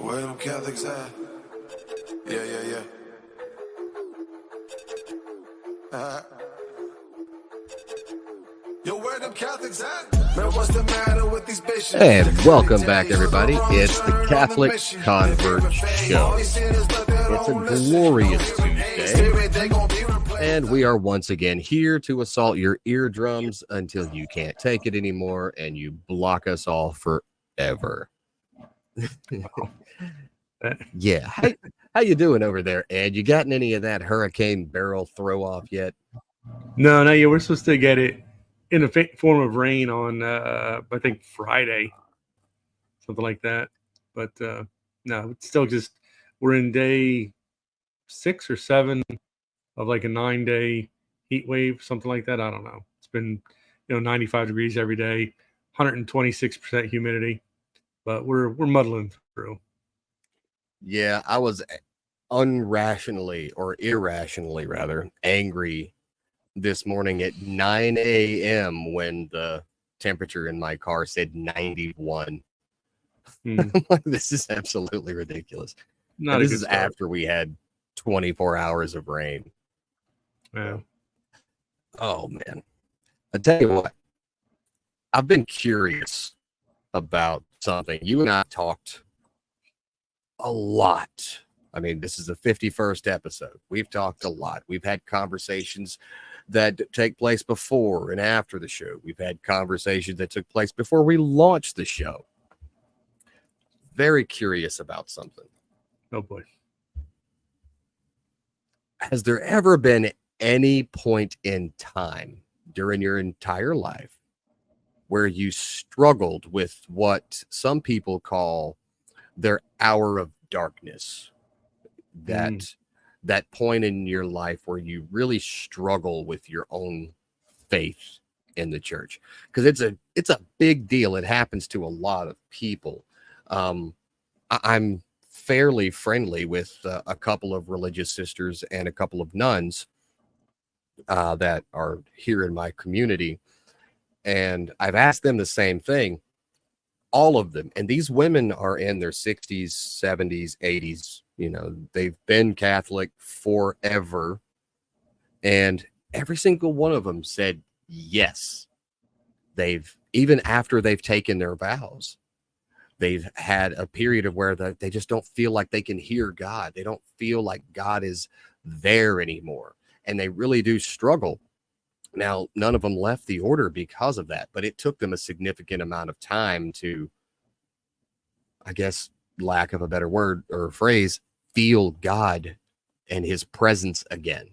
Where them Catholics at? Yeah. Yo, where them Catholics at? Man, what's the matter with these bishops? And welcome back, everybody. It's the Catholic Convert Show. It's a glorious Tuesday, and we are once again here to assault your eardrums until you can't take it anymore and you block us all forever. Yeah. How you doing over there, Ed? You gotten any of that hurricane barrel throw off yet? No, we're supposed to get it in a form of rain on, I think, Friday, something like that. But no, it's still just, we're in day 6 or 7 of like a 9-day heat wave, something like that. I don't know. It's been, 95 degrees every day, 126% humidity, but we're muddling through. Yeah, I was irrationally angry this morning at 9 a.m. when the temperature in my car said 91. This is absolutely ridiculous. This is after we had 24 hours of rain. Yeah. Oh, man. I tell you what, I've been curious about something. You and I talked a lot. I mean, this is the 51st episode. We've talked a lot. We've had conversations that take place before and after the show. We've had conversations that took place before we launched the show. Very curious about something. Oh, boy. Has there ever been any point in time during your entire life where you struggled with what some people call their hour of darkness? That point in your life where you really struggle with your own faith in the church, because it's a big deal. It happens to a lot of people. I'm fairly friendly with a couple of religious sisters and a couple of nuns that are here in my community, and I've asked them the same thing. All of them, and these women are in their 60s, 70s, 80s. They've been Catholic forever, and every single one of them said yes. Even after they've taken their vows, they've had a period of where they just don't feel like they can hear God. They don't feel like God is there anymore, and they really do struggle. Now, none of them left the order because of that, but it took them a significant amount of time to, I guess, lack of a better word or phrase, feel God and his presence again.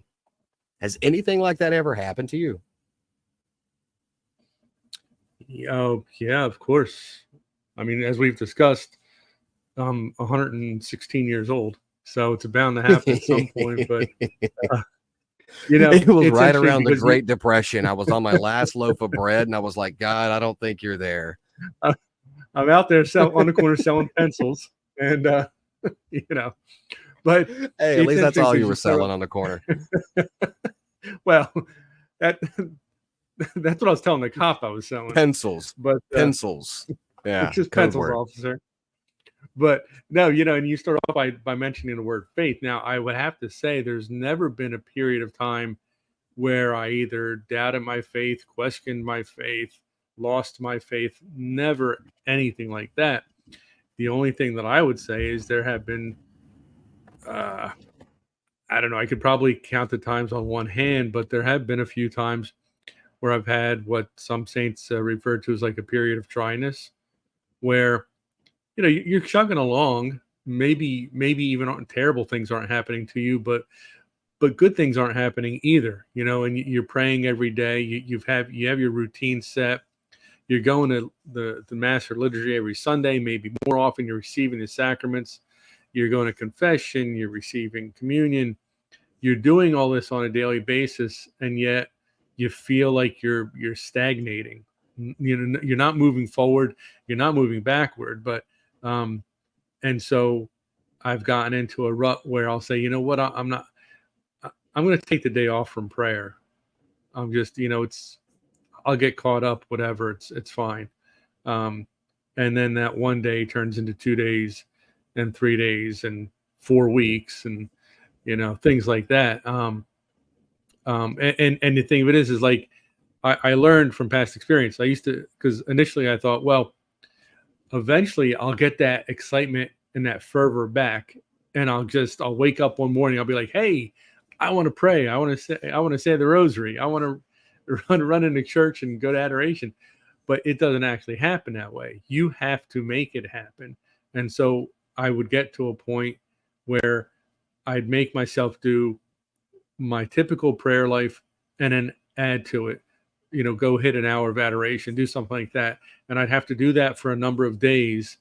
Has anything like that ever happened to you? Oh, yeah, of course. I mean, as we've discussed, I'm 116 years old, so it's bound to happen at some point, but... it was right around the Great Depression. I was on my last loaf of bread, and I was like, God, I don't think you're there. I'm out there on the corner selling pencils, and but hey, at least that's all you were selling on the corner. Well, that's what I was telling the cop I was selling. Pencils, but pencils. Yeah, it's just pencils, officer. But no, and you start off by mentioning the word faith. Now, I would have to say there's never been a period of time where I either doubted my faith, questioned my faith, lost my faith. Never anything like that. The only thing that I would say is there have been, I don't know, I could probably count the times on one hand, but there have been a few times where I've had what some saints refer to as like a period of dryness, where you're chugging along. Maybe even terrible things aren't happening to you, but good things aren't happening either. And you're praying every day. You have your routine set. You're going to the Mass or liturgy every Sunday, maybe more often. You're receiving the sacraments. You're going to confession. You're receiving communion. You're doing all this on a daily basis, and yet you feel like you're stagnating. You're not moving forward. You're not moving backward, but and so I've gotten into a rut where I'll say, you know what, I'm going to take the day off from prayer. I'm just, I'll get caught up, whatever, it's fine. And then that one day turns into 2 days, and 3 days and 4 weeks and, things like that. And the thing of it is like, I learned from past experience. I used to, because initially I thought, well, eventually I'll get that excitement and that fervor back. And I'll wake up one morning. I'll be like, hey, I want to pray. I want to say the rosary. I want to run into church and go to adoration. But it doesn't actually happen that way. You have to make it happen. And so I would get to a point where I'd make myself do my typical prayer life and then add to it, go hit an hour of adoration, do something like that. And I'd have to do that for a number of days.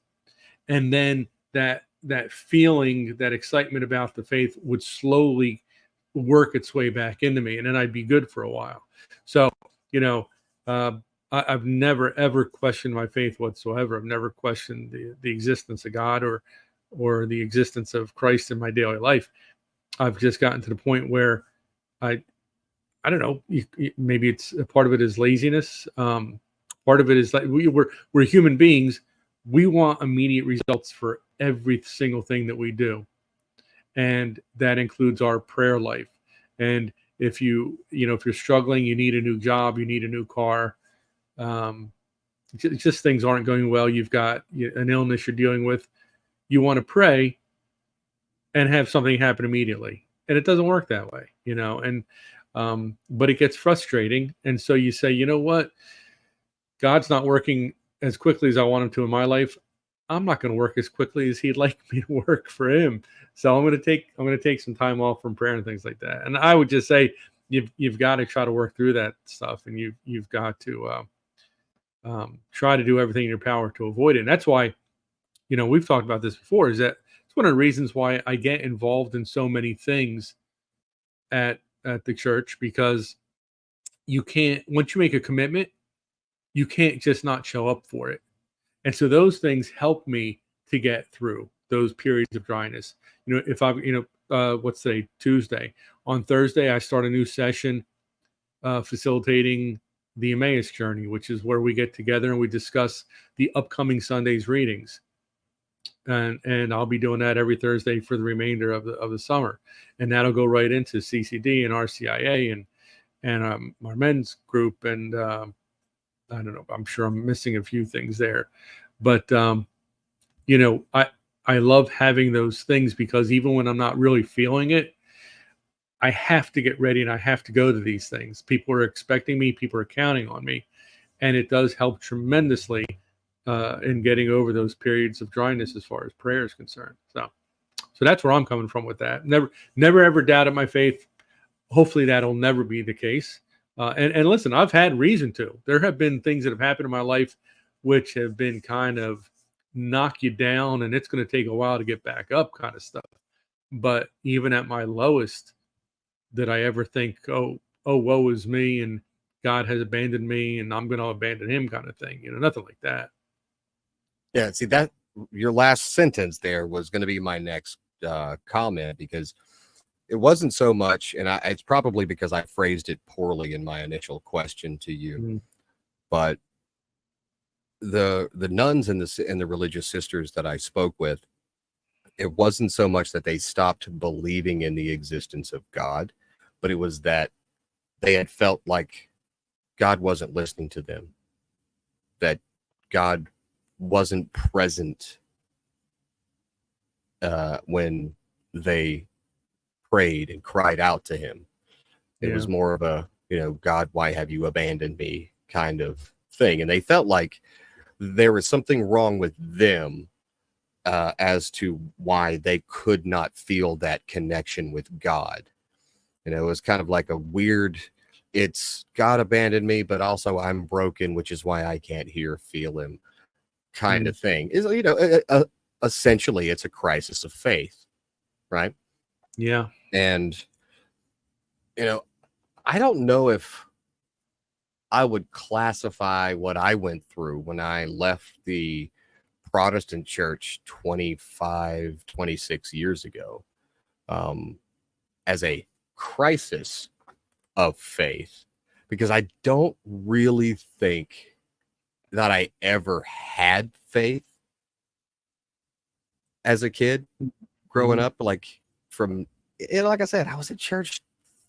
And then that feeling, that excitement about the faith would slowly work its way back into me. And then I'd be good for a while. So, uh, I've never, ever questioned my faith whatsoever. I've never questioned the existence of God or the existence of Christ in my daily life. I've just gotten to the point where I don't know, maybe it's a part of it is laziness. Part of it is like we're human beings. We want immediate results for every single thing that we do. And that includes our prayer life. And if if you're struggling, you need a new job, you need a new car, just things aren't going well, you've got an illness you're dealing with, you want to pray and have something happen immediately. And it doesn't work that way, and but it gets frustrating. And so you say, you know what? God's not working as quickly as I want him to in my life. I'm not going to work as quickly as he'd like me to work for him. So I'm going to take some time off from prayer and things like that. And I would just say you've got to try to work through that stuff, and you've got to try to do everything in your power to avoid it. And that's why, we've talked about this before, is that it's one of the reasons why I get involved in so many things at the church, because you can't, once you make a commitment, you can't just not show up for it. And so those things help me to get through those periods of dryness. If I, what's today, Tuesday, on Thursday, I start a new session facilitating the Emmaus journey, which is where we get together and we discuss the upcoming Sunday's readings. And I'll be doing that every Thursday for the remainder of the summer, and that'll go right into CCD and RCIA and our men's group, and I don't know, I'm sure I'm missing a few things there, but I love having those things, because even when I'm not really feeling it, I have to get ready and I have to go to these things. People are expecting me, people are counting on me, and it does help tremendously in getting over those periods of dryness as far as prayer is concerned. So that's where I'm coming from with that. Never ever doubted my faith. Hopefully that'll never be the case. And listen, I've had reason to. There have been things that have happened in my life which have been kind of knock you down, and it's going to take a while to get back up kind of stuff. But even at my lowest, did I ever think, oh, woe is me, and God has abandoned me, and I'm going to abandon him kind of thing? Nothing like that. Yeah, see, that your last sentence there was going to be my next comment, because it wasn't so much, and it's probably because I phrased it poorly in my initial question to you, but the nuns and the religious sisters that I spoke with, it wasn't so much that they stopped believing in the existence of God, but it was that they had felt like God wasn't listening to them, that God wasn't present when they prayed and cried out to him. It was more of a, God, why have you abandoned me kind of thing. And they felt like there was something wrong with them as to why they could not feel that connection with God. It was kind of like a weird, it's God abandoned me, but also I'm broken, which is why I can't feel him kind of thing. Is essentially it's a crisis of faith, right? Yeah. And I don't know if I would classify what I went through when I left the Protestant church 26 years ago as a crisis of faith, because I don't really think that I ever had faith. as a kid growing Mhm. up. Like like I said, I was at church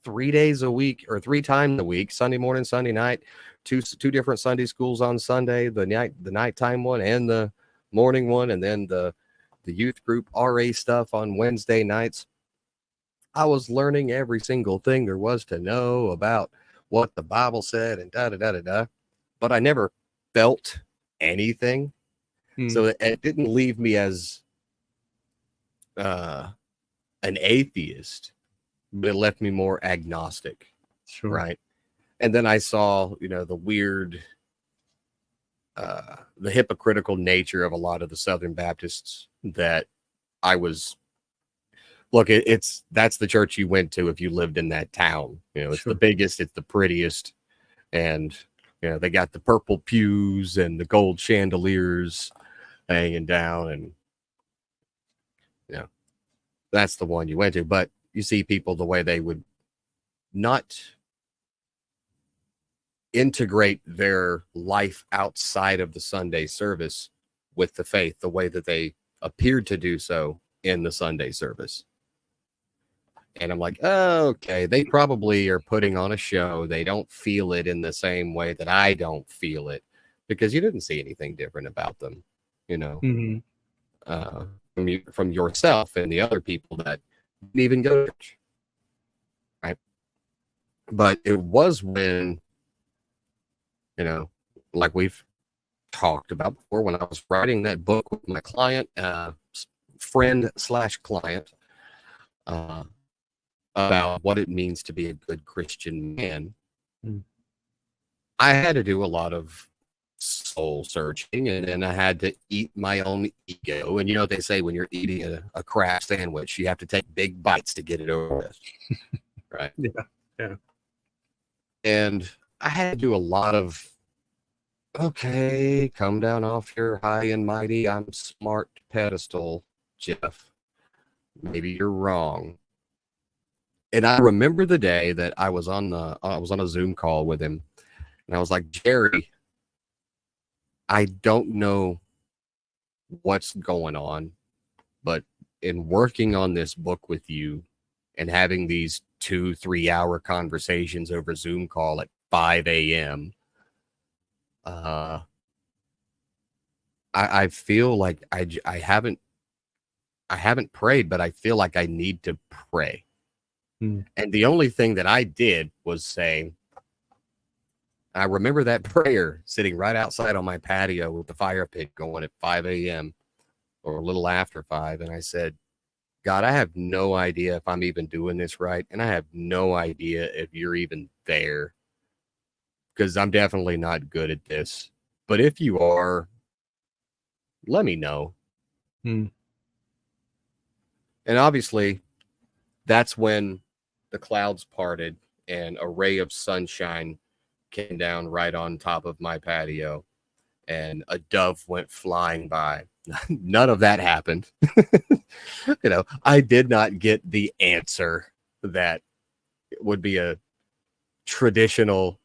3 days a week or 3 times a week, Sunday morning, Sunday night, two different Sunday schools on Sunday, the nighttime one and the morning one, and then the youth group RA stuff on Wednesday nights. I was learning every single thing there was to know about what the Bible said and da da da da da, but I never felt anything. So Mhm. it didn't leave me as uh, an atheist, but it left me more agnostic, Sure. right? And then I saw, the weird, the hypocritical nature of a lot of the Southern Baptists that I was. Look, that's the church you went to if you lived in that town. It's the Sure. biggest, it's the prettiest, and they got the purple pews and the gold chandeliers hanging down, and you know that's the one you went to. But you see people the way they would not integrate their life outside of the Sunday service with the faith, the way that they appeared to do so in the Sunday service. And I'm like, oh, okay, they probably are putting on a show. They don't feel it in the same way that I don't feel it, because you didn't see anything different about them, you know, Mhm. uh, from yourself and the other people that didn't even go to church, right? But it was when, you know, like we've talked about before, when I was writing that book with my client, friend/client, uh, about what it means to be a good Christian man. Mm. I had to do a lot of soul searching, and then I had to eat my own ego. And you know what they say, when you're eating a Kraft sandwich, you have to take big bites to get it over with, right? Yeah. Yeah. And I had to do a lot of, okay, come down off your high and mighty, I'm smart pedestal, Jeff. Maybe you're wrong. And I remember the day that I was on a Zoom call with him, and I was like, Jerry, I don't know what's going on, but in working on this book with you and having these 2-3 hour conversations over Zoom call at 5 a.m., I feel like I haven't prayed, but I feel like I need to pray. Mm. And the only thing that I did was say, I remember that prayer sitting right outside on my patio with the fire pit going at 5 a.m. or a little after 5. And I said, God, I have no idea if I'm even doing this right. And I have no idea if you're even there, because I'm definitely not good at this. But if you are, let me know. Mm. And obviously, that's when the clouds parted and a ray of sunshine came down right on top of my patio, and a dove went flying by. None of that happened. I did not get the answer that would be a traditional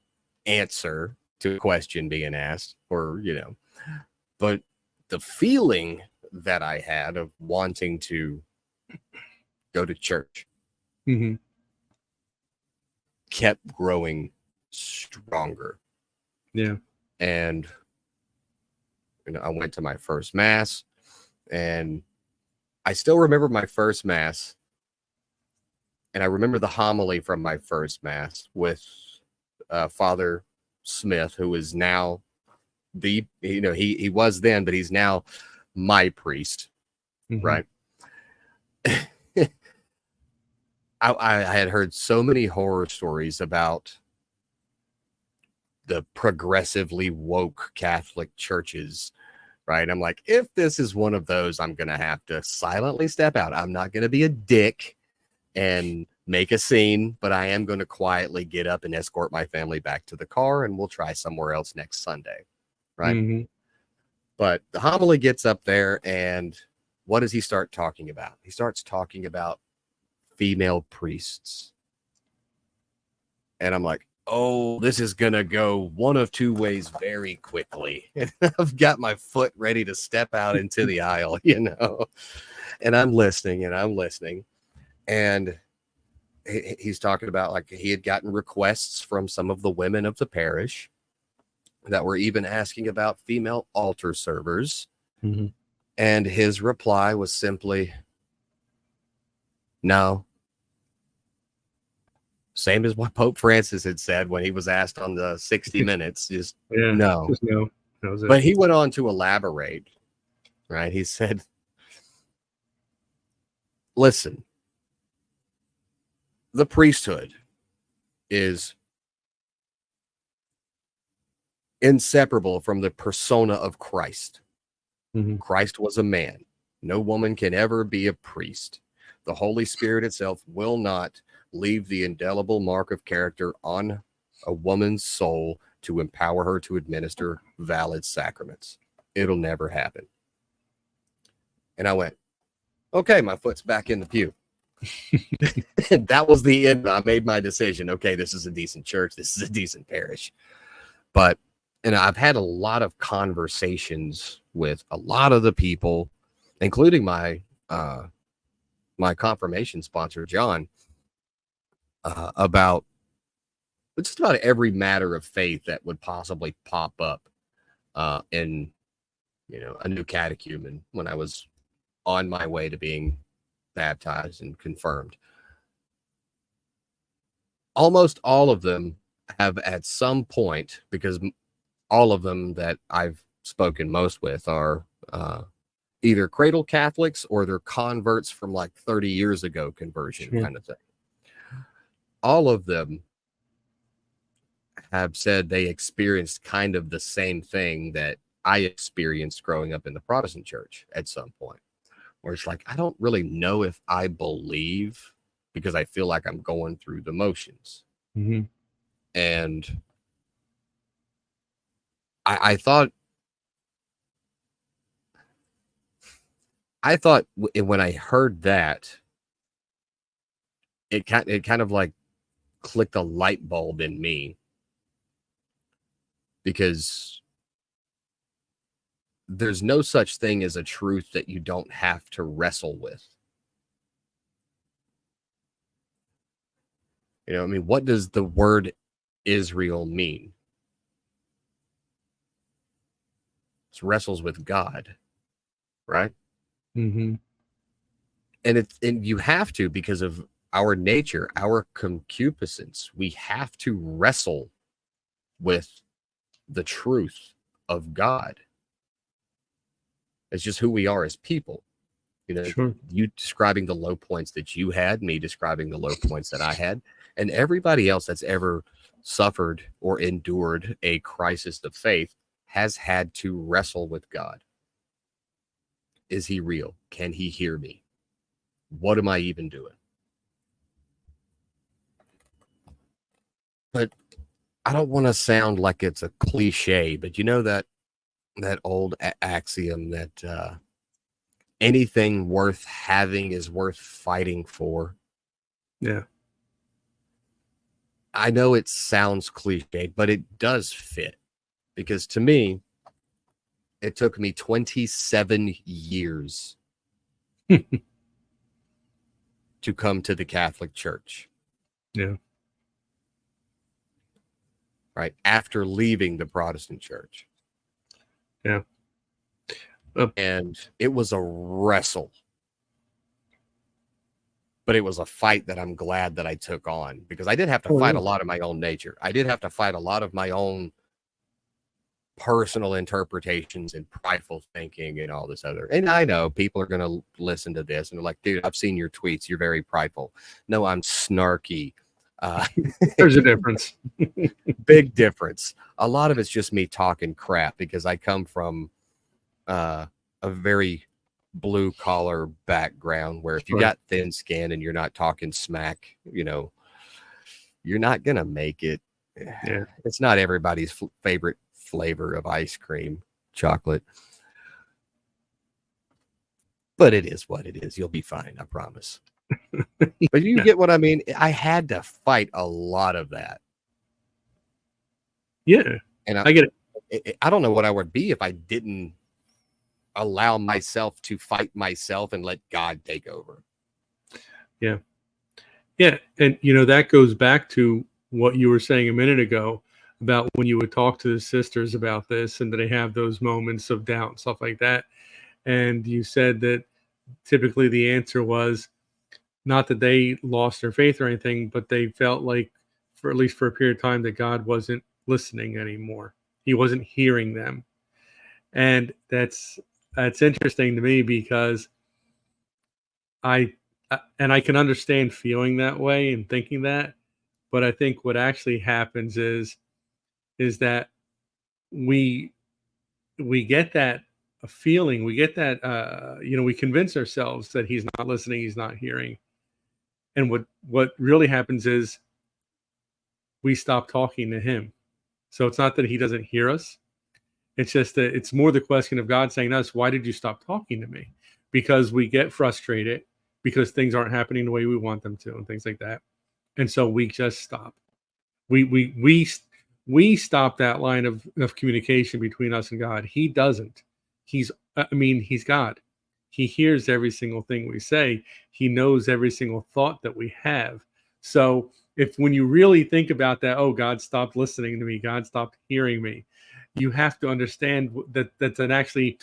answer to a question being asked, but the feeling that I had of wanting to go to church Mhm. kept growing stronger. Yeah. And I went to my first mass, and I still remember my first mass, and I remember the homily from my first mass with Father Smith, who is now he was then, but he's now my priest, Mhm. right? I had heard so many horror stories about the progressively woke Catholic churches, right? I'm like, if this is one of those, I'm going to have to silently step out. I'm not going to be a dick and make a scene, but I am going to quietly get up and escort my family back to the car, and we'll try somewhere else next Sunday, right? Mhm. But the homily gets up there, and what does he start talking about? He starts talking about female priests. And I'm like, oh, this is going to go one of two ways very quickly. And I've got my foot ready to step out into the aisle, And I'm listening and he's talking about like he had gotten requests from some of the women of the parish that were even asking about female altar servers. Mhm. And his reply was simply, no. Same as what Pope Francis had said when he was asked on the 60 Minutes, just Yeah, no. just no. That was it. But he went on to elaborate, right? He said, listen, the priesthood is inseparable from the persona of Christ. Mhm. Christ was a man. No woman can ever be a priest. The Holy Spirit itself will not leave the indelible mark of character on a woman's soul to empower her to administer valid sacraments. It'll never happen. And I went, okay, my foot's back in the pew. That was the end. I made my decision. Okay, this is a decent church. This is a decent parish. But, and I've had a lot of conversations with a lot of the people, including my my confirmation sponsor, John, about just about every matter of faith that would possibly pop up in, you know, a new catechumen when I was on my way to being baptized and confirmed. Almost all of them have at some point, because all of them that I've spoken most with are either cradle Catholics or they're converts from like 30 years ago conversion kind of thing. All of them have said they experienced kind of the same thing that I experienced growing up in the Protestant church at some point, where it's like, I don't really know if I believe because I feel like I'm going through the motions. Mm-hmm. And I thought when I heard that, it kind of like clicked a light bulb in me, because there's no such thing as a truth that you don't have to wrestle with. You know, I mean, what does the word Israel mean? It wrestles with God, right? Mm-hmm. And you have to, because of our nature, our concupiscence. We have to wrestle with the truth of God. It's just who we are as people. You know, Sure. you describing the low points that you had, me describing the low points that I had, and everybody else that's ever suffered or endured a crisis of faith has had to wrestle with God. Is he real? Can he hear me? What am I even doing? But I don't want to sound like it's a cliche, but you know that old axiom that anything worth having is worth fighting for. Yeah. I know it sounds cliche, but it does fit, because to me, it took me 27 years to come to the Catholic Church. Yeah. Right after leaving the Protestant church. Yeah. And it was a wrestle. But it was a fight that I'm glad that I took on, because I did have to fight a lot of my own nature. I did have to fight a lot of my own personal interpretations and prideful thinking and all this other. And I know people are going to listen to this and they're like, dude, I've seen your tweets. You're very prideful. No, I'm snarky. There's a difference. Big difference. A lot of it's just me talking crap, because I come from a very blue collar background where if you got thin skin and you're not talking smack, you know, you're not gonna make it. Yeah. It's not everybody's favorite flavor of ice cream, chocolate, but it is what it is. You'll be fine, I promise. But you get what I mean? I had to fight a lot of that. Yeah. And I get it. I don't know what I would be if I didn't allow myself to fight myself and let God take over. Yeah. Yeah. And, that goes back to what you were saying a minute ago about when you would talk to the sisters about this and they have those moments of doubt and stuff like that. And you said that typically the answer was not that they lost their faith or anything, but they felt like, for at least for a period of time, that God wasn't listening anymore. He wasn't hearing them. And that's interesting to me because I can understand feeling that way and thinking that, but I think what actually happens is that we get that feeling, we get that we convince ourselves that he's not listening, he's not hearing. And what really happens is we stop talking to him. So it's not that he doesn't hear us. It's just that it's more the question of God saying to us, why did you stop talking to me? Because we get frustrated because things aren't happening the way we want them to and things like that. And so we just stop. We stop that line of communication between us and God. He doesn't. He's God. He hears every single thing we say. He knows every single thought that we have. So when you really think about that, oh, God stopped listening to me, God stopped hearing me, you have to understand that that's an actually,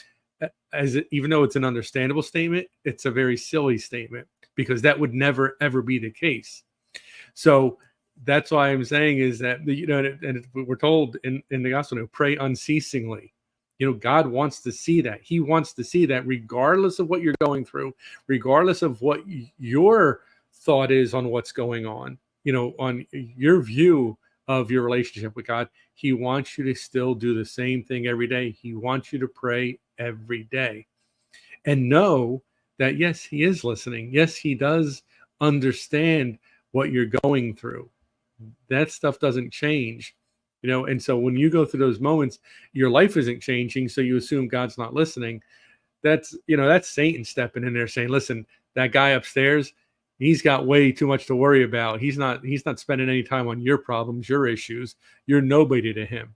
even though it's an understandable statement, it's a very silly statement because that would never, ever be the case. So that's why I'm saying is that, and we're told in the gospel, pray unceasingly. God wants to see that. He wants to see that regardless of what you're going through, regardless of what your thought is on what's going on, on your view of your relationship with God, he wants you to still do the same thing every day. He wants you to pray every day and know that, yes, he is listening. Yes, he does understand what you're going through. That stuff doesn't change. And so when you go through those moments, your life isn't changing. So you assume God's not listening. That's Satan stepping in there saying, listen, that guy upstairs, he's got way too much to worry about. He's not spending any time on your problems, your issues. You're nobody to him.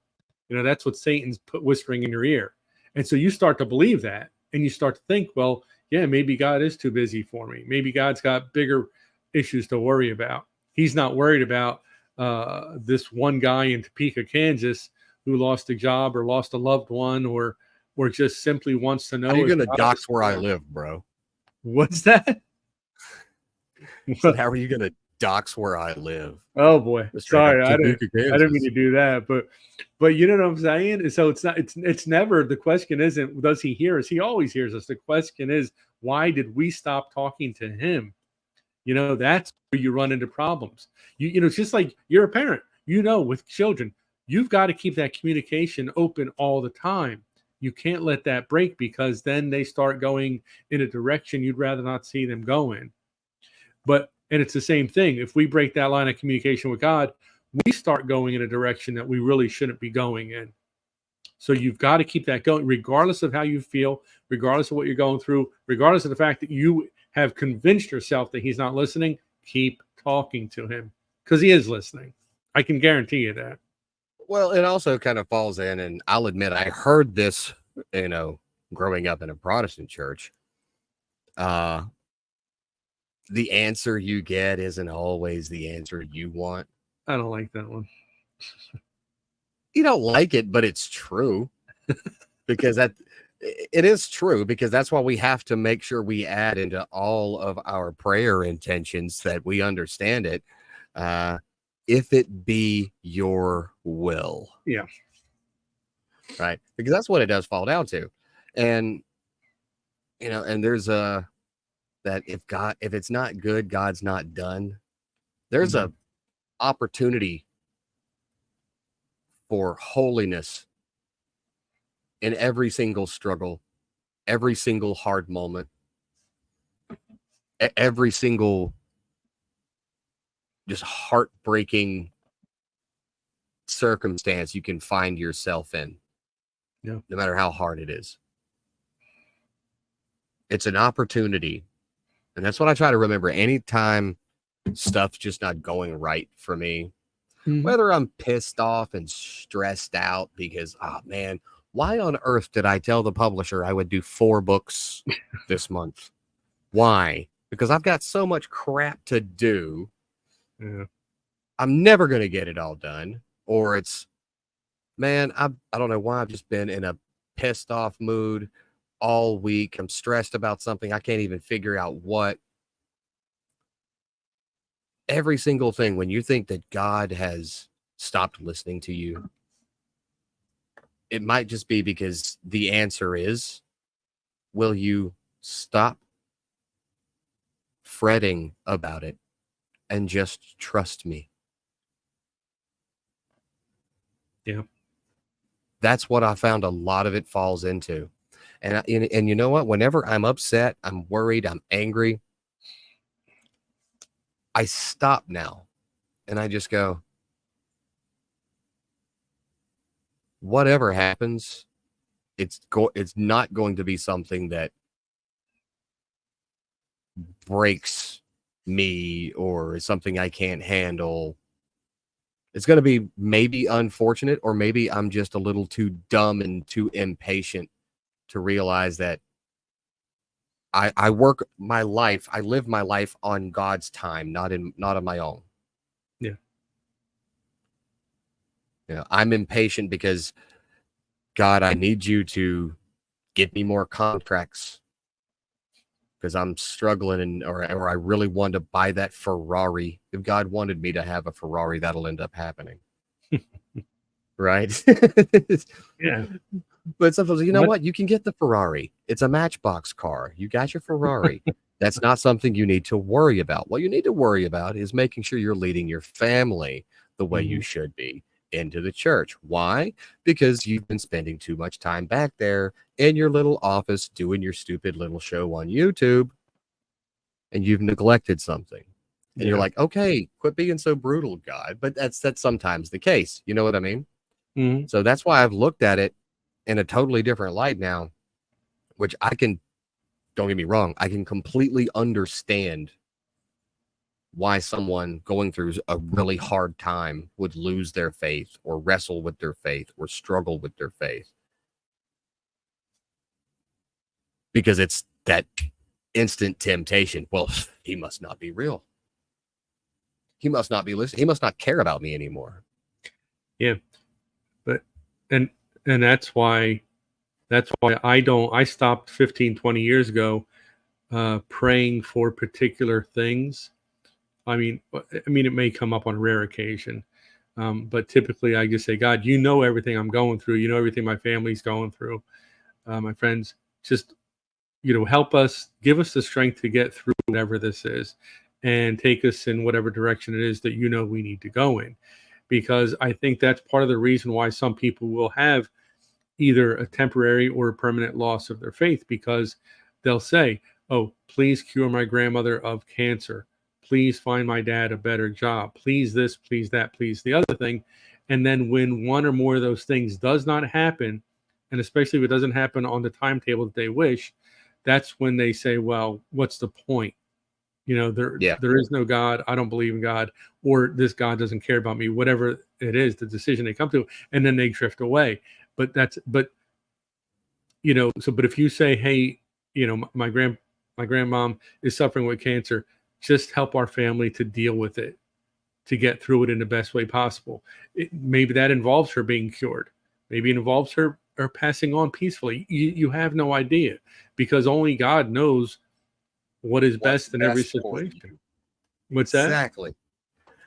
That's what Satan's whispering in your ear. And so you start to believe that and you start to think, well, yeah, maybe God is too busy for me. Maybe God's got bigger issues to worry about. He's not worried about this one guy in Topeka, Kansas, who lost a job or lost a loved one or just simply wants to know. How are you going to dox where I live, bro? What's that? So how are you going to dox where I live? Oh boy, sorry, I didn't mean to do that, but you know what I'm saying. So it's never, the question isn't does he hear us? He always hears us. The question is, why did we stop talking to him? That's where you run into problems. It's just like you're a parent, with children, you've got to keep that communication open all the time. You can't let that break because then they start going in a direction you'd rather not see them go in. And it's the same thing. If we break that line of communication with God, we start going in a direction that we really shouldn't be going in. So you've got to keep that going, regardless of how you feel, regardless of what you're going through, regardless of the fact that you have convinced yourself that he's not listening. Keep talking to him because he is listening. I can guarantee you that. Well, it also kind of falls in, and I'll admit I heard this, growing up in a Protestant church. The answer you get isn't always the answer you want. I don't like that one. You don't like it, but it's true because it is true because that's why we have to make sure we add into all of our prayer intentions that we understand it. If it be your will. Yeah. Right. Because that's what it does fall down to. And, and there's that if it's not good, God's not done. There's a opportunity for holiness in every single struggle, every single hard moment, every single just heartbreaking circumstance you can find yourself in. Yeah. No matter how hard it is. It's an opportunity. And that's what I try to remember anytime stuff's just not going right for me. Mm-hmm. Whether I'm pissed off and stressed out because, oh man, why on earth did I tell the publisher I would do 4 books this month? Why? Because I've got so much crap to do. Yeah. I'm never going to get it all done. Or it's, man, I don't know why I've just been in a pissed off mood all week. I'm stressed about something. I can't even figure out what. Every single thing, when you think that God has stopped listening to you, it might just be because the answer is, will you stop fretting about it and just trust me? Yeah. That's what I found a lot of it falls into. And you know what? Whenever I'm upset, I'm worried, I'm angry, I stop now and I just go, whatever happens, it's not going to be something that breaks me or is something I can't handle. It's going to be maybe unfortunate, or maybe I'm just a little too dumb and too impatient to realize that I work my life, I live my life on God's time, not on my own. Yeah. You know, I'm impatient because, God, I need you to get me more contracts because I'm struggling, or I really want to buy that Ferrari. If God wanted me to have a Ferrari, that'll end up happening. Right? Yeah. But sometimes, you know What? what? You can get the Ferrari. It's a Matchbox car. You got your Ferrari. That's not something you need to worry about. What you need to worry about is making sure you're leading your family the way you should be into the church. Why? Because you've been spending too much time back there in your little office doing your stupid little show on YouTube, and you've neglected something. And you're Yeah. like, okay, quit being so brutal, God. But that's sometimes the case. You know what I mean? Mm-hmm. So that's why I've looked at it in a totally different light now, which I can, don't get me wrong, I can completely understand why someone going through a really hard time would lose their faith or wrestle with their faith or struggle with their faith. Because it's that instant temptation. Well, he must not be real. He must not be listening. He must not care about me anymore. Yeah. But and that's why I stopped 15, 20 years ago praying for particular things. I mean, it may come up on a rare occasion, but typically I just say, God, you know everything I'm going through. You know everything my family's going through. My friends, just help us, give us the strength to get through whatever this is, and take us in whatever direction it is that we need to go in. Because I think that's part of the reason why some people will have either a temporary or a permanent loss of their faith, because they'll say, oh, please cure my grandmother of cancer. Please find my dad a better job. Please this, please that, please the other thing. And then when one or more of those things does not happen, and especially if it doesn't happen on the timetable that they wish, that's when they say, well, what's the point? There is no God. I don't believe in God, or this God doesn't care about me, whatever it is, the decision they come to, and then they drift away. But but if you say, hey, my grandmom is suffering with cancer, just help our family to deal with it, to get through it in the best way possible. Maybe that involves her being cured. Maybe it involves her passing on peacefully. You have no idea, because only God knows what is What's best in every best for situation. you. What's that? Exactly.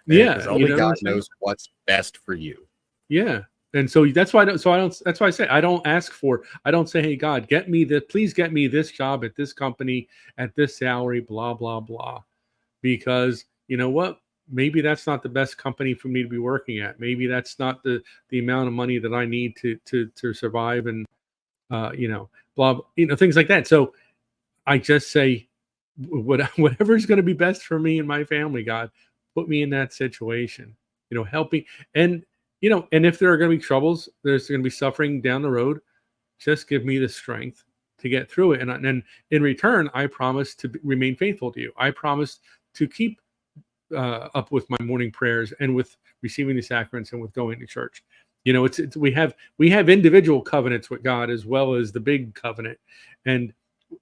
Yeah, Because only what God I'm saying? knows what's best for you. Yeah. And so that's why that's why I say I don't say, hey, God, please get me this job at this company at this salary, blah, blah, blah. Because you know what? Maybe that's not the best company for me to be working at. Maybe that's not the amount of money that I need to survive, and blah, things like that. So I just say, whatever is going to be best for me and my family, God, put me in that situation. Help me. And and if there are going to be troubles, there's going to be suffering down the road. Just give me the strength to get through it. And in return, I promise to remain faithful to you. I promise to keep up with my morning prayers and with receiving the sacraments and with going to church. You know, it's we have individual covenants with God as well as the big covenant. And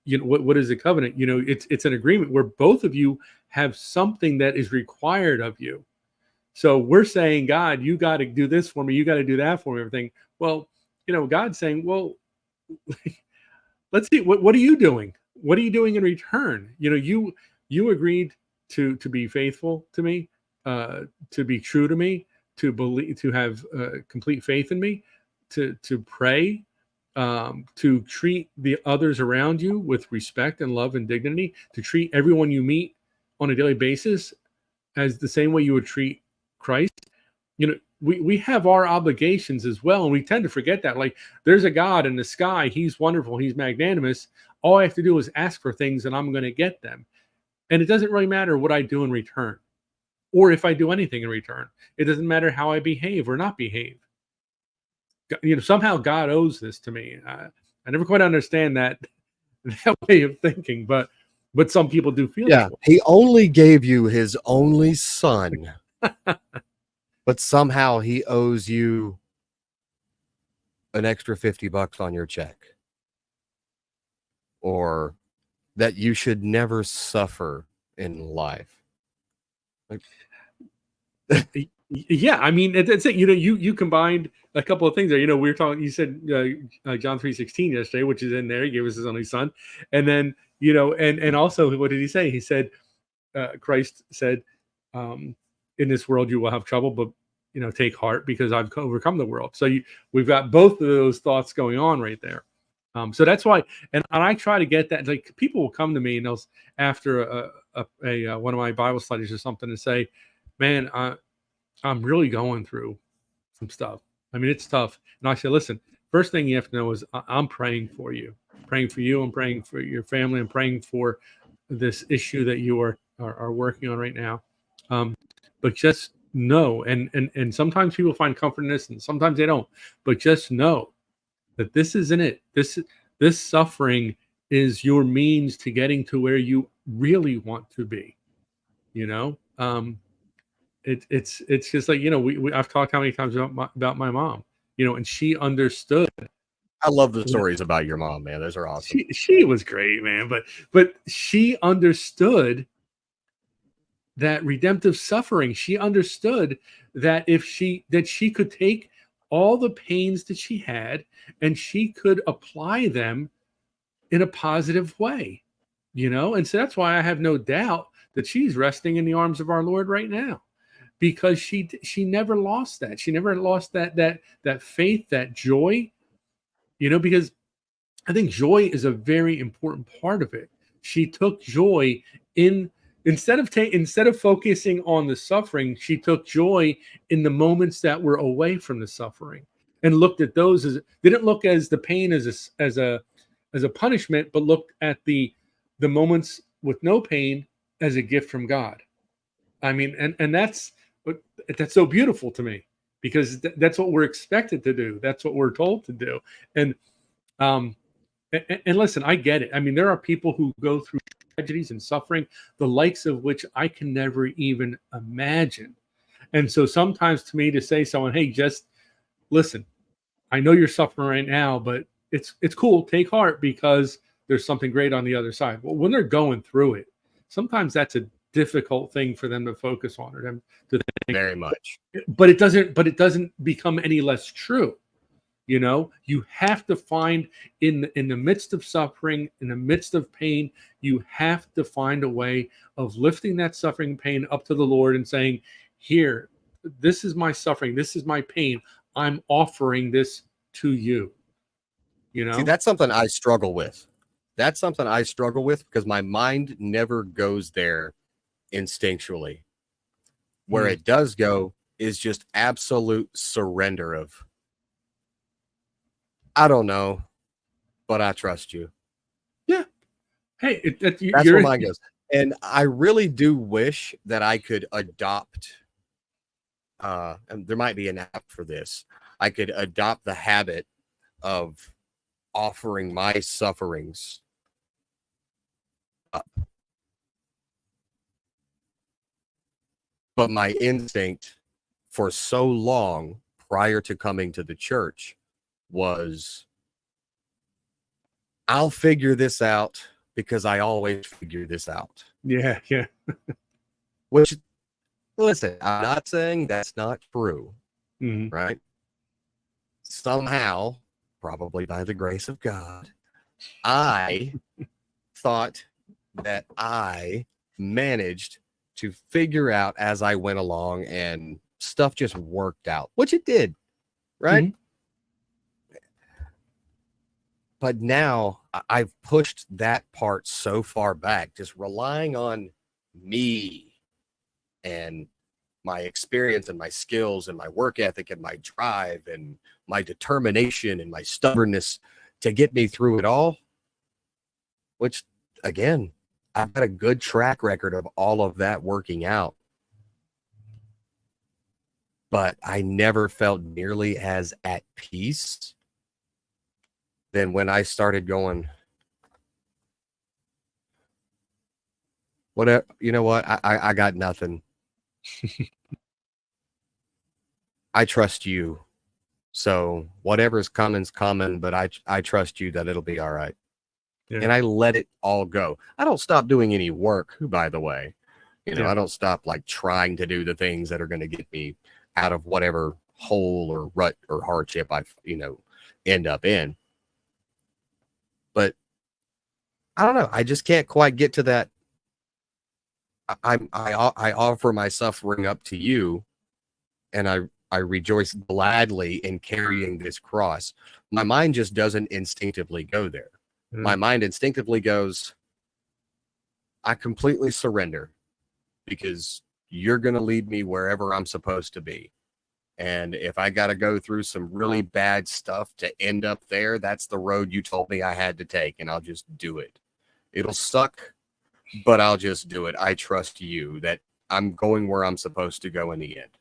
you know, what is a covenant? You know, it's an agreement where both of you have something that is required of you. So we're saying, God, you got to do this for me, you got to do that for me, everything. Well, you know, God's saying, well, let's see, what are you doing? What are you doing in return? You know, you agreed to be faithful to me, to be true to me, to believe, to have complete faith in me, to pray, to treat the others around you with respect and love and dignity, to treat everyone you meet on a daily basis as the same way you would treat Christ. You know, we have our obligations as well, and we tend to forget that. Like, there's a God in the sky, he's wonderful, he's magnanimous. All I have to do is ask for things and I'm going to get them. And it doesn't really matter what I do in return, or if I do anything in return. It doesn't matter how I behave or not behave. You know, somehow God owes this to me. I never quite understand that that way of thinking, but some people do feel Yeah, that way. he only gave you his only son, but somehow he owes you an extra $50 on your check, or that you should never suffer in life. Like, Yeah, I mean, that's it. You know, you combined a couple of things there. You know, we were talking. You said John 3:16 yesterday, which is in there. He gave us his only son, and then you know, and also, what did he say? He said, Christ said, "In this world you will have trouble, but you know, take heart because I've overcome the world." So we've got both of those thoughts going on right there. So that's why, and I try to get that. Like, people will come to me and they'll, after one of my Bible studies or something, and say, "Man, I'm really going through some stuff. I mean, it's tough." And I say, listen, first thing you have to know is I'm praying for you. Praying for you. I'm praying for your family. I'm praying for this issue that you are working on right now. But just know, and sometimes people find comfort in this and sometimes they don't. But just know that this isn't it. This suffering is your means to getting to where you really want to be. You know? It's just like, you know, I've talked how many times about my mom, you know, and she understood. I love the stories about your mom, man. Those are awesome. She was great, man, but she understood that redemptive suffering. She understood that she could take all the pains that she had and she could apply them in a positive way, you know. And so that's why I have no doubt that she's resting in the arms of our Lord right now, because she never lost that. She never lost that faith, that joy, you know, because I think joy is a very important part of it. She took joy in, instead of focusing on the suffering, she took joy in the moments that were away from the suffering, and looked at those as, didn't look as the pain as a punishment, but looked at the moments with no pain as a gift from God. I mean, and that's so beautiful to me, because that's what we're expected to do. That's what we're told to do. And um, and listen, I get it. I mean, there are people who go through tragedies and suffering, the likes of which I can never even imagine. And so sometimes, to me, to say to someone, "Hey, just listen, I know you're suffering right now, but it's cool. Take heart, because there's something great on the other side." Well, when they're going through it, sometimes that's a difficult thing for them to focus on, or them to think. Very much. But it doesn't become any less true. You know, you have to find, in the midst of suffering, in the midst of pain, you have to find a way of lifting that suffering pain up to the Lord and saying, "Here, this is my suffering, this is my pain. I'm offering this to you." You See, know? that's something I struggle with. That's something I struggle with because my mind never goes there instinctually. Where Mm. it does go is just absolute surrender of, I don't know, but I trust you. Yeah. Hey, That's where you're mine goes. And I really do wish that I could adopt, and there might be an app for this. I could adopt the habit of offering my sufferings up. But my instinct for so long prior to coming to the church was, I'll figure this out because I always figure this out. Yeah. Yeah. Which, listen, I'm not saying that's not true, Mhm. right? Somehow, probably by the grace of God, I thought that I managed to figure out as I went along, and stuff just worked out, which it did, right? Mhm. But now I've pushed that part so far back, just relying on me and my experience and my skills and my work ethic and my drive and my determination and my stubbornness to get me through it all, which, again, I've got a good track record of all of that working out. But I never felt nearly as at peace than when I started going, whatever, you know what? I got nothing. I trust you. So whatever's coming's coming, but I trust you that it'll be all right. Yeah. And I let it all go. I don't stop doing any work, by the way. Yeah. I don't stop like trying to do the things that are going to get me out of whatever hole or rut or hardship I, end up in. But I don't know. I just can't quite get to that. I offer my suffering up to you, and I rejoice gladly in carrying this cross. My mind just doesn't instinctively go there. Mhm. My mind instinctively goes, I completely surrender because you're going to lead me wherever I'm supposed to be. And if I got to go through some really bad stuff to end up there, that's the road you told me I had to take, and I'll just do it. It'll suck, but I'll just do it. I trust you that I'm going where I'm supposed to go in the end.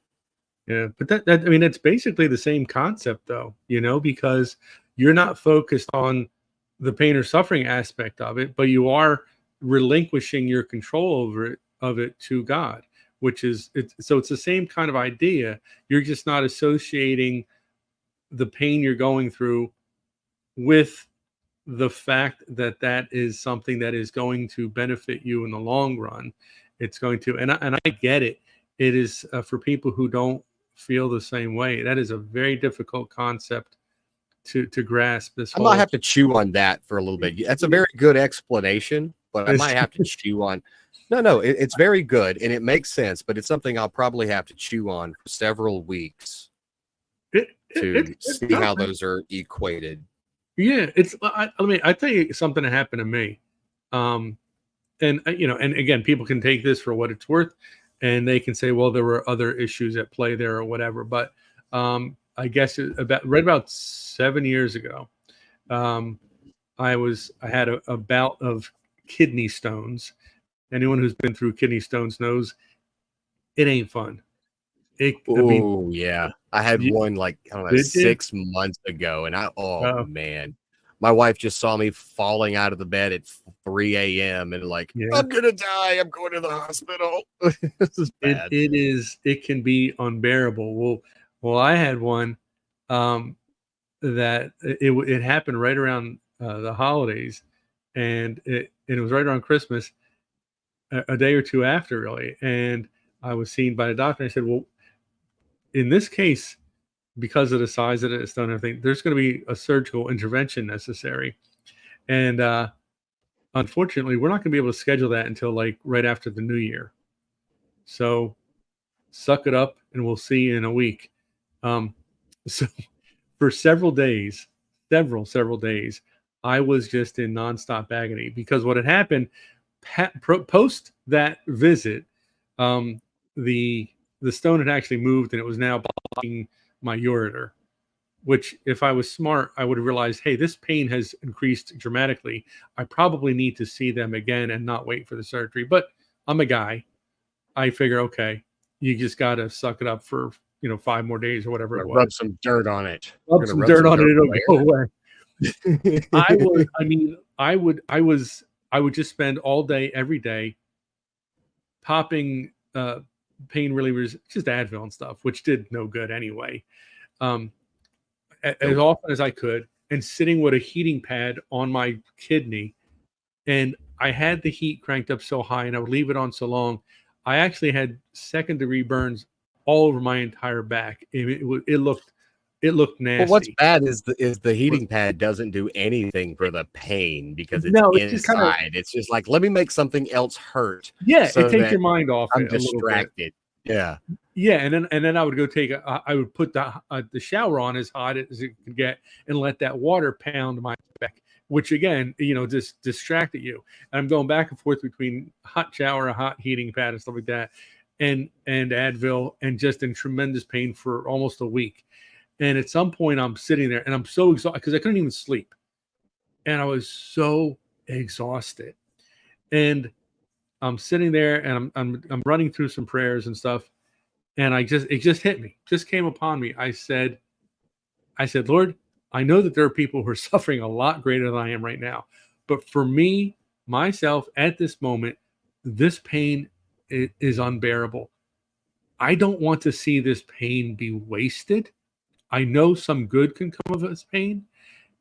Yeah, but that I mean, it's basically the same concept, though, because you're not focused on the pain or suffering aspect of it, but you are relinquishing your control of it to God, which is so it's the same kind of idea. You're just not associating the pain you're going through with the fact that that is something that is going to benefit you in the long run. It's going to, and I get it. It is for people who don't feel the same way. That is a very difficult concept to grasp. This I might whole have to chew on that for a little bit. That's a very good explanation, but I might have to chew on. No, it's very good and it makes sense, but it's something I'll probably have to chew on for several weeks to see how those are equated. Yeah, it's. I tell you something that happened to me, and and again, people can take this for what it's worth, and they can say, well, there were other issues at play there or whatever. But I guess right about 7 years ago, I had a bout of kidney stones. Anyone who's been through kidney stones knows it ain't fun. I mean, Oh yeah, I had you, one like I don't know did you? 6 months ago, and man, my wife just saw me falling out of the bed at 3 a.m. and like, Yeah. I'm gonna die. I'm going to the hospital. This is bad. It can be unbearable. Well, I had one that it happened right around the holidays, and it was right around Christmas, a day or two after, really. And I was seen by the doctor. And I said, well, in this case, because of the size of the stone and everything, there's going to be a surgical intervention necessary. And unfortunately, we're not going to be able to schedule that until like right after the new year. So suck it up and we'll see you in a week. So for several days, several days, I was just in nonstop agony because what had happened post that visit, um, the stone had actually moved and it was now blocking my ureter. Which, if I was smart, I would have realized, hey, this pain has increased dramatically. I probably need to see them again and not wait for the surgery. But I'm a guy. I figure, okay, you just got to suck it up for 5 more days or whatever it was. Rub some dirt on it. Rub some dirt on it, it'll go away. I would just spend all day, every day, popping pain relievers, just Advil and stuff, which did no good anyway. um, as often as I could, and sitting with a heating pad on my kidney. And I had the heat cranked up so high and I would leave it on so long. I actually had second-degree burns all over my entire back. It looked Well, what's nasty. bad is the heating pad doesn't do anything for the pain because it's No, it's just kind of, inside. It's just like, let me make something else hurt yeah, it so takes your that mind off I'm it a little bit. distracted. Yeah. Yeah, and then I would go take I would put the shower on as hot as it could get and let that water pound my back, which again, just distracted you. And I'm going back and forth between hot shower, a hot heating pad, and stuff like that, and Advil, and just in tremendous pain for almost a week. And at some point, I'm sitting there and I'm so exhausted because I couldn't even sleep, and I was so exhausted. And I'm sitting there and I'm running through some prayers and stuff. And it just hit me, just came upon me. I said, Lord, I know that there are people who are suffering a lot greater than I am right now. But for me, myself, at this moment, this pain is unbearable. I don't want to see this pain be wasted. I know some good can come of this pain.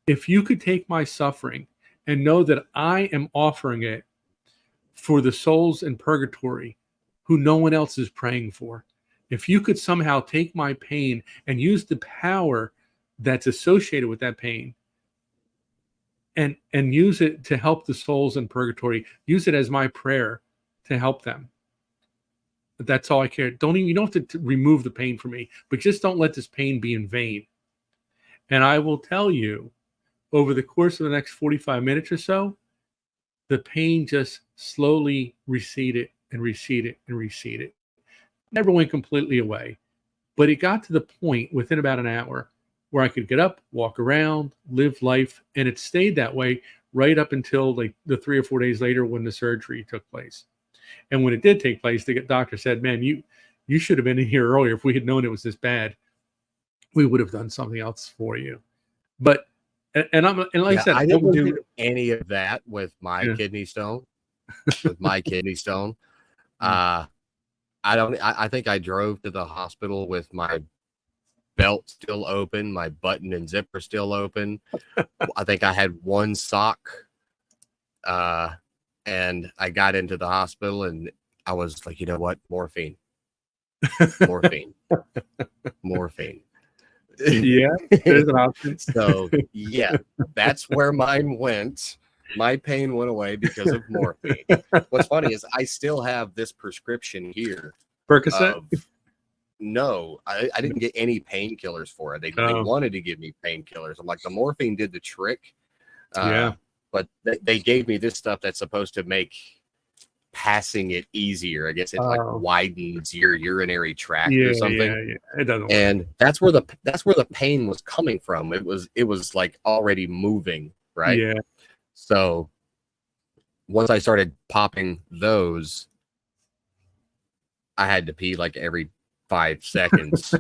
If you could take my suffering and know that I am offering it for the souls in purgatory who no one else is praying for. If you could somehow take my pain and use the power that's associated with that pain and use it to help the souls in purgatory, use it as my prayer to help them. But that's all I care. You don't have to remove the pain from me, but just don't let this pain be in vain. And I will tell you, over the course of the next 45 minutes or so, the pain just slowly receded and receded and receded. Never went completely away, but it got to the point within about an hour where I could get up, walk around, live life, and it stayed that way right up until like the 3 or 4 days later when the surgery took place. And when it did take place, the doctor said, "Man, you should have been in here earlier. If we had known it was this bad, we would have done something else for you." But and like I said, I didn't do any of that with my Yeah. kidney stone. With my kidney stone, I think I drove to the hospital with my belt still open, my button and zipper still open. I think I had one sock, and I got into the hospital and I was like, you know what, morphine. Morphine. Yeah, there's an option. So yeah, that's where mine went. My pain went away because of morphine. What's funny is I still have this prescription here. Percocet? No, I didn't get any painkillers for it. They wanted to give me painkillers. I'm like, the morphine did the trick. Yeah. But they gave me this stuff that's supposed to make passing it easier. I guess it like widens your urinary tract or something. Yeah. It doesn't work. And that's where the pain was coming from. It was like already moving, right? Yeah. So once I started popping those, I had to pee like every 5 seconds,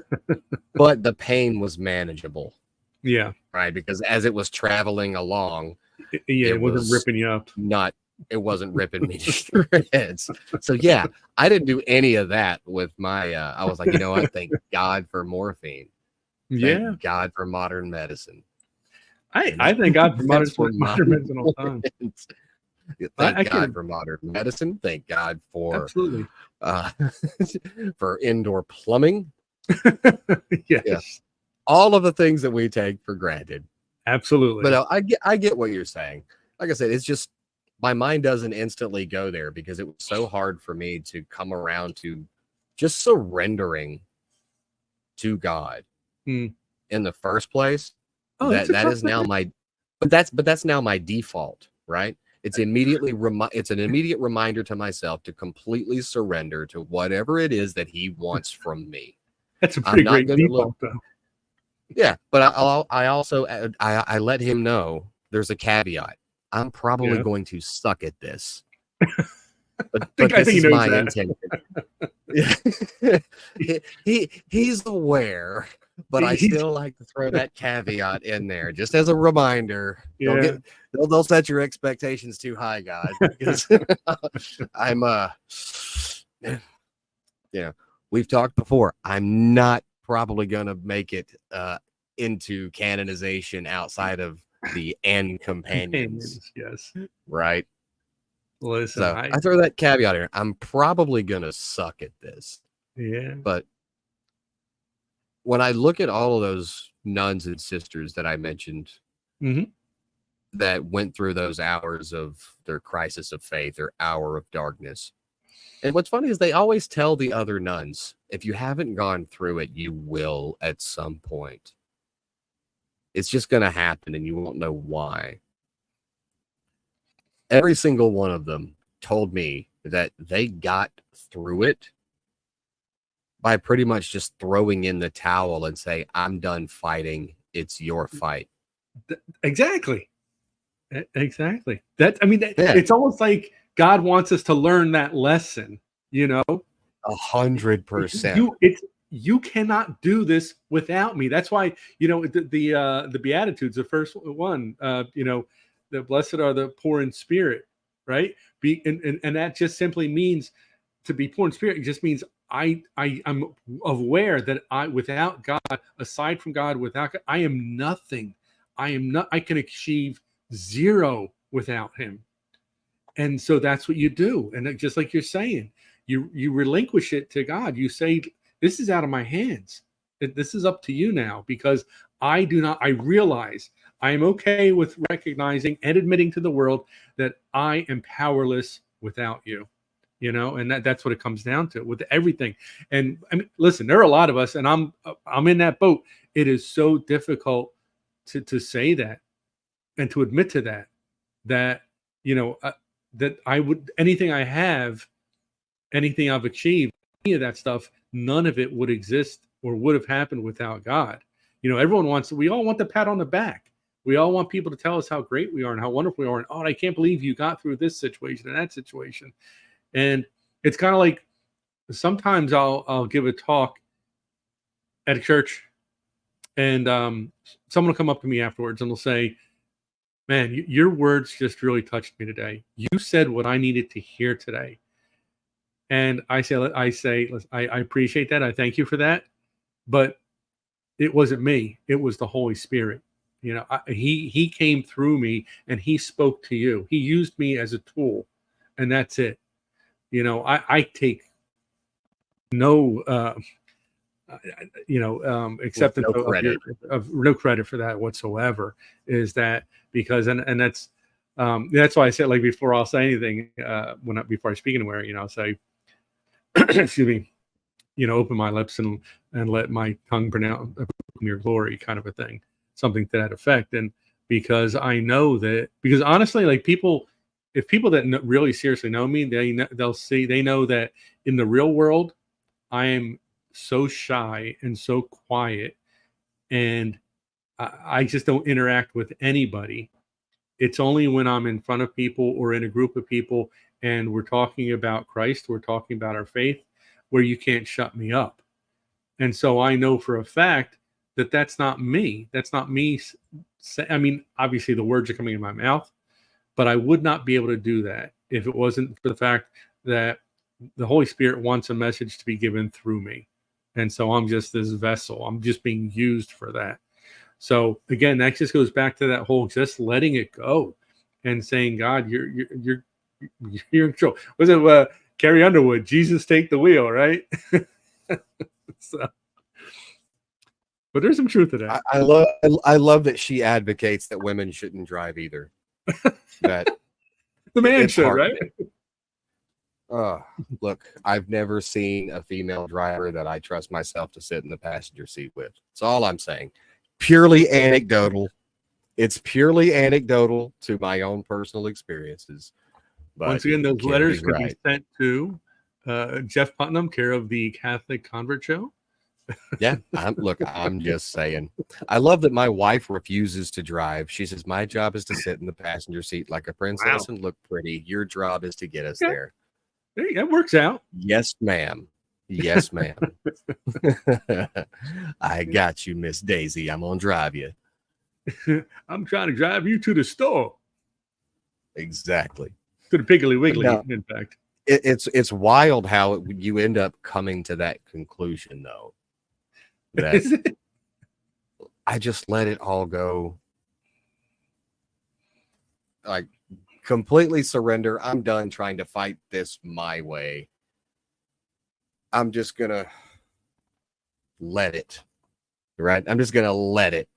but the pain was manageable. Yeah. Right. Because as it was traveling along, it wasn't ripping you up. It wasn't ripping me to shreds. So yeah, I didn't do any of that with my, I was like, you know what? Thank God for morphine. Thank God for modern medicine. I thank God for modern medicine all the time. Thank God for modern medicine. Thank God for absolutely for indoor plumbing. Yes. Yeah. All of the things that we take for granted. Absolutely. But no, I get what you're saying. Like I said, it's just my mind doesn't instantly go there because it was so hard for me to come around to just surrendering to God in the first place. That is now my, but that's now my default, right? It's immediately it's an immediate reminder to myself to completely surrender to whatever it is that He wants from me. That's a pretty great default, though. Yeah, but I also I let Him know there's a caveat. I'm probably going to suck at this. But this is my intention. He's aware, but I still like to throw that caveat in there just as a reminder. Yeah. Don't set your expectations too high, guys, because I'm we've talked before. I'm not probably going to make it into canonization outside of the N companions. Yes. Right. Listen, So I throw that caveat here. I'm probably going to suck at this. Yeah. But when I look at all of those nuns and sisters that I mentioned that went through those hours of their crisis of faith, their hour of darkness, and what's funny is they always tell the other nuns, if you haven't gone through it, you will at some point. It's just going to happen and you won't know why. Every single one of them told me that they got through it by pretty much just throwing in the towel and say, I'm done fighting. It's your fight. Exactly. It's almost like God wants us to learn that lesson, 100%. You cannot do this without me. That's why, the Beatitudes, the first one, the blessed are the poor in spirit, right? And that just simply means, to be poor in spirit, it just means I'm aware that without God, aside from God, without God, I am nothing. I can achieve zero without him. And so that's what you do. And just like you're saying, you relinquish it to God. You say, this is out of my hands. This is up to you now, because I realize I am okay with recognizing and admitting to the world that I am powerless without you. And that's what it comes down to with everything. And I mean, listen, there are a lot of us, and I'm in that boat. It is so difficult to say that and to admit to that that I would, anything I have, anything I've achieved, any of that stuff, none of it would exist or would have happened without God. We all want the pat on the back. We all want people to tell us how great we are and how wonderful we are. And, I can't believe you got through this situation and that situation. And it's kind of like, sometimes I'll give a talk at a church, and someone will come up to me afterwards and they'll say, man, your words just really touched me today. You said what I needed to hear today. And I say, I appreciate that. I thank you for that. But it wasn't me. It was the Holy Spirit. He came through me and he spoke to you. He used me as a tool, and that's it. I take no, acceptance no credit for that whatsoever. Is that because, and that's why I said, like, before I'll say anything, before I speak anywhere, I'll say, excuse me, open my lips and let my tongue pronounce your glory, kind of a thing, something to that effect. And because I know that, because honestly, like, if people that really seriously know me, they know that in the real world, I am so shy and so quiet, and I just don't interact with anybody. It's only when I'm in front of people or in a group of people and we're talking about Christ, we're talking about our faith, where you can't shut me up. And so I know for a fact that that's not me. That's not me. I mean, obviously the words are coming in my mouth, but I would not be able to do that if it wasn't for the fact that the Holy Spirit wants a message to be given through me. And so I'm just this vessel. I'm just being used for that. So again, that just goes back to that whole just letting it go and saying, God, you're in control. Was it Carrie Underwood? Jesus, take the wheel, right? So, but there's some truth to that. I love that she advocates that women shouldn't drive either. That the man should, right? Look, I've never seen a female driver that I trust myself to sit in the passenger seat with. That's all I'm saying. Purely anecdotal. It's purely anecdotal to my own personal experiences. But once again, those letters can be sent to Jeff Putnam, care of the Catholic Convert Show. Yeah, I'm just saying. I love that my wife refuses to drive. She says, my job is to sit in the passenger seat like a princess and look pretty. Your job is to get us there. Hey, that works out. Yes, ma'am. Yes, ma'am. I got you, Miss Daisy. I'm gonna drive you. I'm trying to drive you to the store. Exactly. To the Piggly Wiggly, in fact. It's wild how you end up coming to that conclusion, though. that I just let it all go. Like, completely surrender. I'm done trying to fight this my way. I'm just gonna let it. Right? I'm just gonna let it.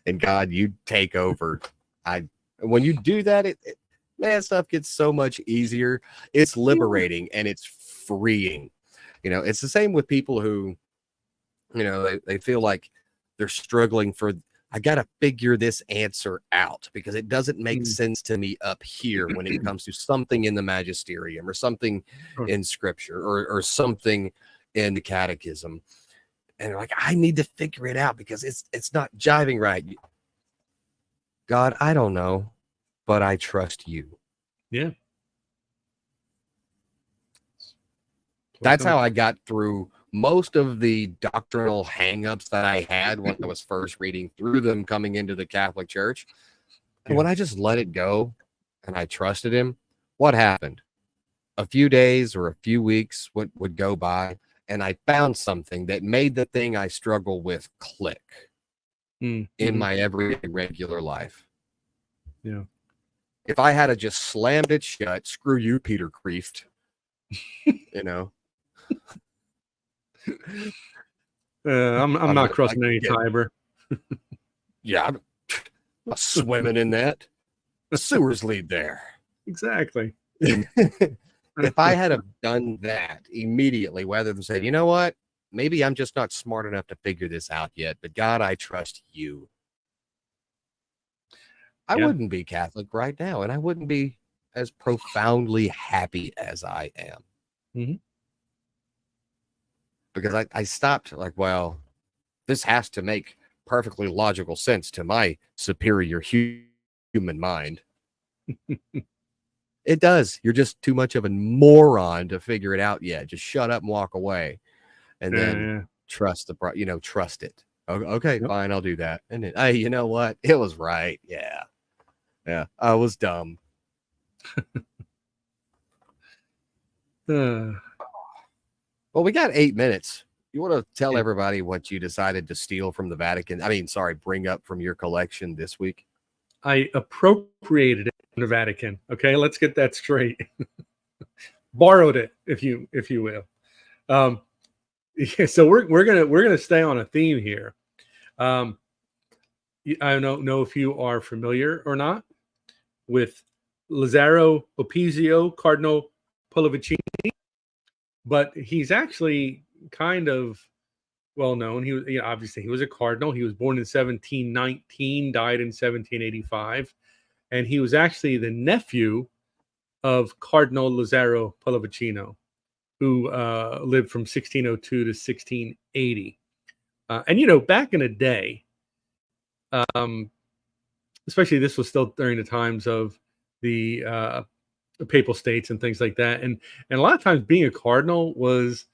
And God, you take over. When you do that, man, stuff gets so much easier. It's liberating and it's freeing. It's the same with people who, they feel like they're struggling for, I got to figure this answer out because it doesn't make sense to me up here when it comes to something in the magisterium or something in scripture or something in the catechism. And they're like, I need to figure it out because it's not jiving right. God, I don't know, but I trust you. Yeah. That's how I got through most of the doctrinal hangups that I had when I was first reading through them coming into the Catholic Church. And when I just let it go and I trusted him, what happened? A few days or a few weeks would go by, and I found something that made the thing I struggle with click in my everyday regular life. Yeah. If I had just slammed it shut, screw you, Peter Kreeft, I'm not crossing any Tiber. Yeah, I'm not swimming in that. The sewers lead there. Exactly. If I had have done that immediately, rather than say, you know what, maybe I'm just not smart enough to figure this out yet, but God, I trust you. I wouldn't be Catholic right now, and I wouldn't be as profoundly happy as I am. Mm-hmm. Because I stopped like, well, this has to make perfectly logical sense to my superior human mind. It does. You're just too much of a moron to figure it out yet. Just shut up and walk away, and then trust trust it. Okay, fine, I'll do that. And then, hey, you know what? It was right. Yeah, I was dumb. Well, we got 8 minutes. You want to tell everybody what you decided to steal from the Vatican? Bring up from your collection this week. I appropriated it from the Vatican. Okay, let's get that straight. Borrowed it, if you will. So we're gonna stay on a theme here. I don't know if you are familiar or not with Lazzaro Opizio, Cardinal Pallavicini, but he's actually kind of well known. He was obviously he was a cardinal. He was born in 1719, died in 1785, and he was actually the nephew of Cardinal Lazzaro Pallavicino, who lived from 1602 to 1680. And back in the day, especially this was still during the times of the papal states and things like that, and a lot of times being a cardinal was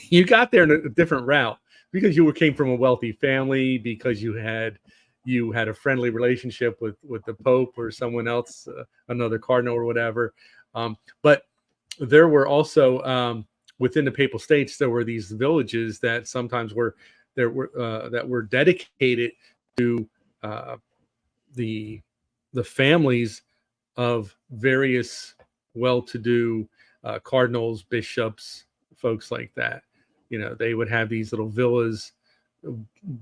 you got there in a different route because you came from a wealthy family, because you had a friendly relationship with the Pope or someone else, another cardinal or whatever. But there were also within the papal states, there were these villages that sometimes that were dedicated to the families of various well-to-do cardinals, bishops, folks like that. They would have these little villas,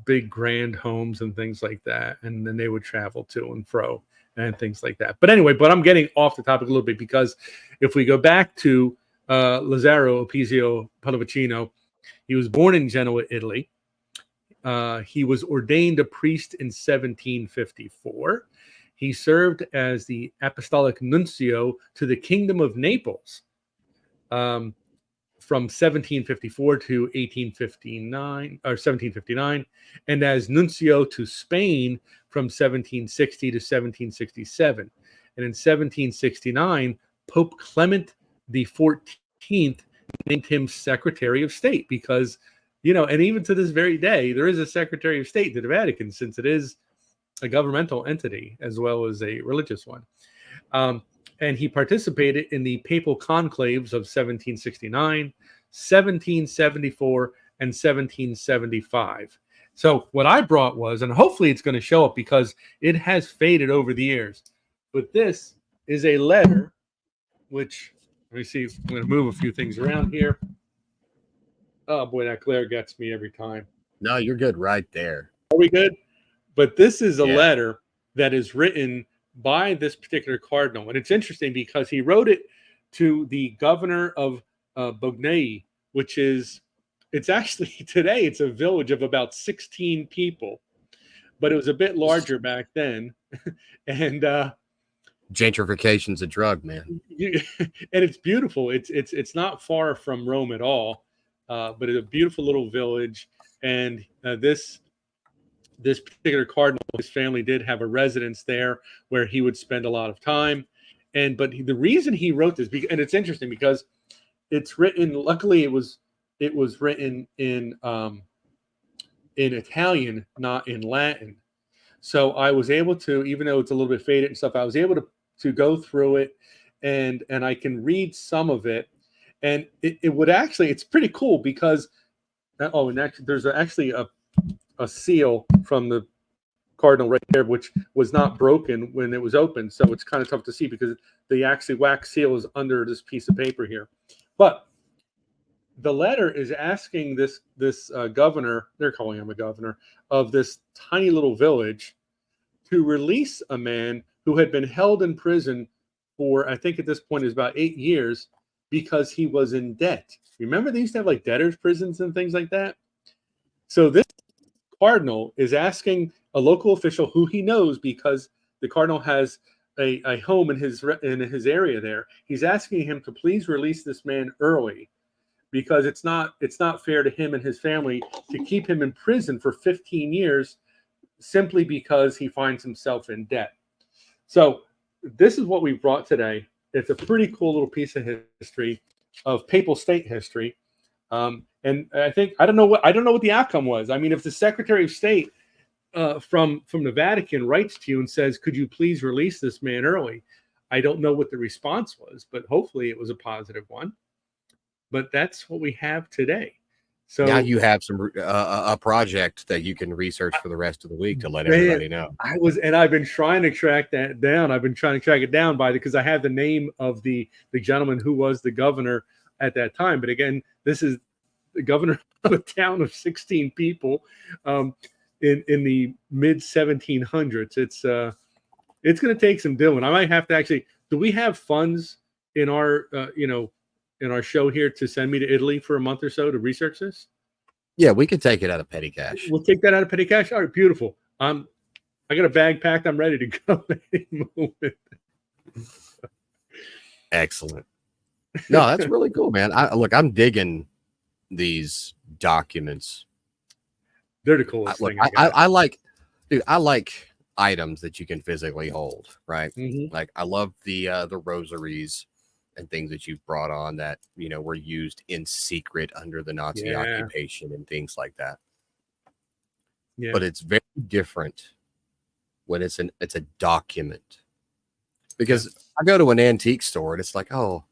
big grand homes and things like that, and then they would travel to and fro and things like that. But anyway, I'm getting off the topic a little bit, because if we go back to Lazzaro Opizio Pallavicino, he was born in Genoa, Italy. He was ordained a priest in 1754. He served as the apostolic nuncio to the Kingdom of Naples from 1754 to 1859 or 1759, and as nuncio to Spain from 1760 to 1767. And in 1769, Pope Clement XIV named him Secretary of State because, and even to this very day, there is a Secretary of State to the Vatican, since it is a governmental entity as well as a religious one. And he participated in the papal conclaves of 1769, 1774, and 1775. So what I brought was, and hopefully it's going to show up because it has faded over the years, but this is a letter, which, let me see, I'm going to move a few things around here. Oh boy, that glare gets me every time. No, you're good right there. Are we good? But this is a Yeah. letter that is written by this particular cardinal. And it's interesting because he wrote it to the governor of Bognay, which is, it's actually today, it's a village of about 16 people, but it was a bit larger back then. And gentrification's a drug, man. and it's beautiful. It's not far from Rome at all, but it's a beautiful little village. And this particular cardinal, his family did have a residence there where he would spend a lot of time. But the reason he wrote this, and it's interesting because it's written, luckily it was written in Italian, not in Latin. So I was able to, even though it's a little bit faded and stuff, I was able to go through it, and I can read some of it. And it would actually, it's pretty cool because, and actually, there's actually a seal from the cardinal right there, which was not broken when it was open. So it's kind of tough to see because the actually wax seal is under this piece of paper here. But the letter is asking this governor, they're calling him a governor, of this tiny little village to release a man who had been held in prison for, I think at this point is about 8 years, because he was in debt. Remember they used to have like debtors prisons and things like that? So this cardinal is asking a local official who he knows, because the cardinal has a home in his area there. He's asking him to please release this man early, because it's not fair to him and his family to keep him in prison for 15 years simply because he finds himself in debt. So this is what we brought today. It's a pretty cool little piece of history, of papal state history. And I don't know what the outcome was. I mean, if the Secretary of State from the Vatican writes to you and says, "Could you please release this man early?" I don't know what the response was, but hopefully it was a positive one. But that's what we have today. So now you have a project that you can research for the rest of the week to let everybody know. I've been trying to track that down. I've been trying to track it down because I have the name of the gentleman who was the governor at that time. But again, this is the governor of a town of 16 people in the mid 1700s. It's going to take some doing. I might have to actually. Do we have funds in our in our show here to send me to Italy for a month or so to research this? Yeah, we could take it out of petty cash. We'll take that out of petty cash. All right, beautiful. I got a bag packed. I'm ready to go. Excellent. No, that's really cool, man. I'm digging these documents. They're the coolest thing. I like items that you can physically hold, right? Mm-hmm. Like I love the rosaries and things that you've brought on that were used in secret under the Nazi occupation and things like that. Yeah. But it's very different when it's a document, because I go to an antique store and it's like, oh,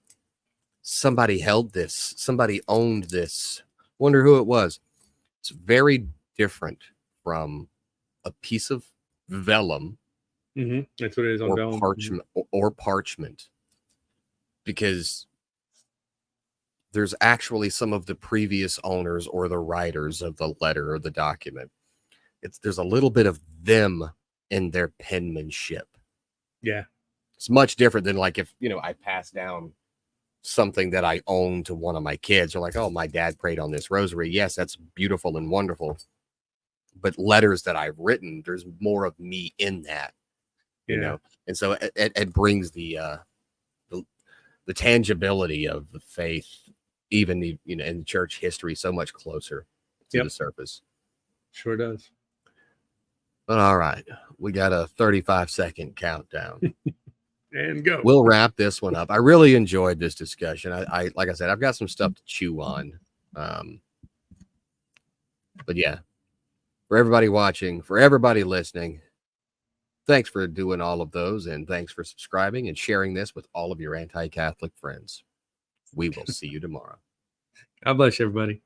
somebody held this, somebody owned this. Wonder who it was. It's very different from a piece of vellum. Mm-hmm. That's what it is on vellum. Parchment. Because there's actually some of the previous owners or the writers of the letter or the document. There's a little bit of them in their penmanship. Yeah. It's much different than like if, I pass down something that I own to one of my kids. They're like, oh, my dad prayed on this rosary. Yes, that's beautiful and wonderful. But letters that I've written, there's more of me in that, and so it brings the tangibility of the faith, even in church history, so much closer to the surface. Sure does. But all right, we got a 35-second countdown. And go. We'll wrap this one up. I really enjoyed this discussion. I like I said, I've got some stuff to chew on. But yeah, for everybody watching, for everybody listening, thanks for doing all of those, and thanks for subscribing and sharing this with all of your anti-Catholic friends. We will see you tomorrow. God bless everybody.